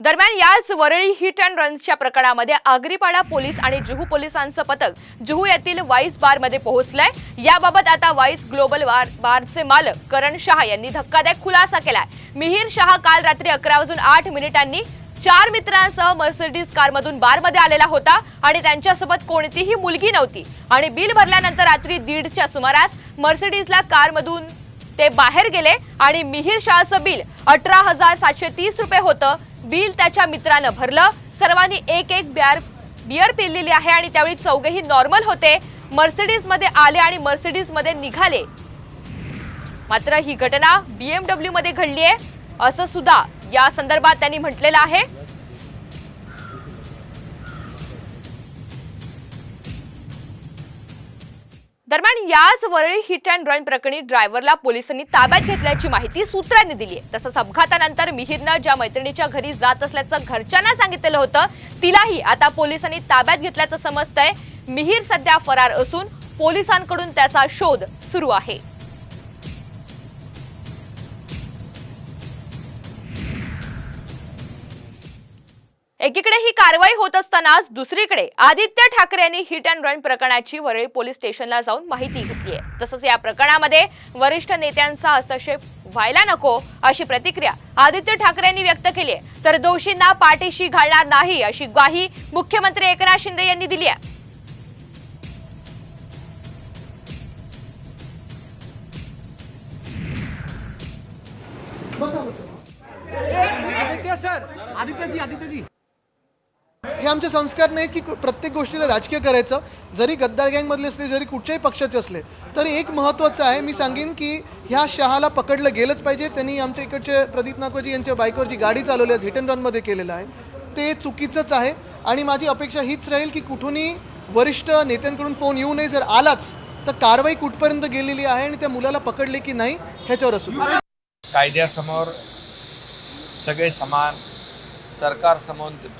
दरम्यान याच Worli hit and रनच्या प्रकरणामध्ये आगरीपाडा पोलीस आणि जुहू पोलिसांचं पथक जुहू येथील वाईस बारमध्ये पोहोचलंय। याबाबत आता वाईस ग्लोबल बारचे मालक करण शाह यांनी धक्कादायक खुलासा केलाय। मिहिर शाह काल रात्री 11:08 4 मित्रांसह मर्सिडीज कारमधून बारमध्ये आलेला होता आणि त्यांच्यासोबत कोणतीही मुलगी नव्हती आणि बिल भरल्यानंतर रात्री 1:30च्या सुमारास मर्सिडीजला कारमधून ते बाहेर गेले आणि मिहिर शाहचं बिल 18,730 रुपये होतं। बिल त्याच्या मित्रानं भरलं। सर्वांनी एक बियर पिलेली आहे आणि त्यावेळी चौघेही नॉर्मल होते। मर्सिडीज मध्ये आले आणि मर्सिडीज मध्ये निघाले। मात्र ही घटना BMW मध्ये घडली आहे असं सुद्धा या संदर्भात त्यांनी म्हटलेलं आहे। दरम्यान याच वरळी हिट अँड रन प्रकरणी ड्रायव्हरला पोलिसांनी ताब्यात घेतल्याची माहिती सूत्रांनी दिली आहे। तसंच अपघातानंतर मिहिरनं ज्या मैत्रिणीच्या घरी जात असल्याचं घरच्यांना सांगितलेलं होतं तिलाही आता पोलिसांनी ताब्यात घेतल्याचं समजतंय। मिहिर सध्या फरार असून पोलिसांकडून त्याचा शोध सुरू आहे। एकीकडे ही कारवाई होत असतानाच दुसरीकडे आदित्य ठाकरे यांनी हिट अँड रन प्रकरणाची वरळी पोलीस स्टेशनला जाऊन माहिती घेतली आहे। तसंच या प्रकरणामध्ये वरिष्ठ नेत्यांचा हस्तक्षेप व्हायला नको अशी प्रतिक्रिया आदित्य ठाकरे यांनी व्यक्त केली आहे। तर दोषींना पाठीशी घालणार नाही अशी ग्वाही मुख्यमंत्री एकनाथ शिंदे यांनी दिली आहे। आदित्यजी हे आमचे संस्कार नाही की प्रत्येक गोष्टीला राजकीय करायचं। जरी गद्दार गँगमधले असले, जरी कुठच्याही पक्षाचे असले तरी एक महत्त्वाचं आहे, मी सांगेन की ह्या शहाला पकडलं गेलंच पाहिजे। त्यांनी आमच्या इकडचे प्रदीप नाकोजी यांच्या बाईकवर जी गाडी चालवली आहे, हिट अँड रनमध्ये केलेलं आहे, ते चुकीचंच आहे। आणि माझी अपेक्षा हीच राहील की कुठूनही वरिष्ठ नेत्यांकडून फोन येऊ नये। जर आलाच तर कारवाई कुठपर्यंत गेलेली आहे आणि त्या मुलाला पकडले की नाही ह्याच्यावर असू। कायद्यासमोर सगळे समान, सरकार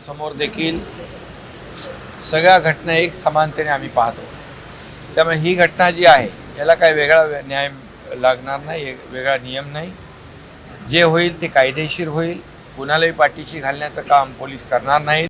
समोर देखील सगळ्या घटना एक समानतेने आम्ही पाहतो। त्यामुळे ही घटना जी आहे याला काही वेगळा न्याय लागणार नाही, वेगळा नियम नाही। जे होईल ते कायदेशीर होईल। कुणालाही पाठीशी घालण्याचं काम पोलीस करणार नाहीत।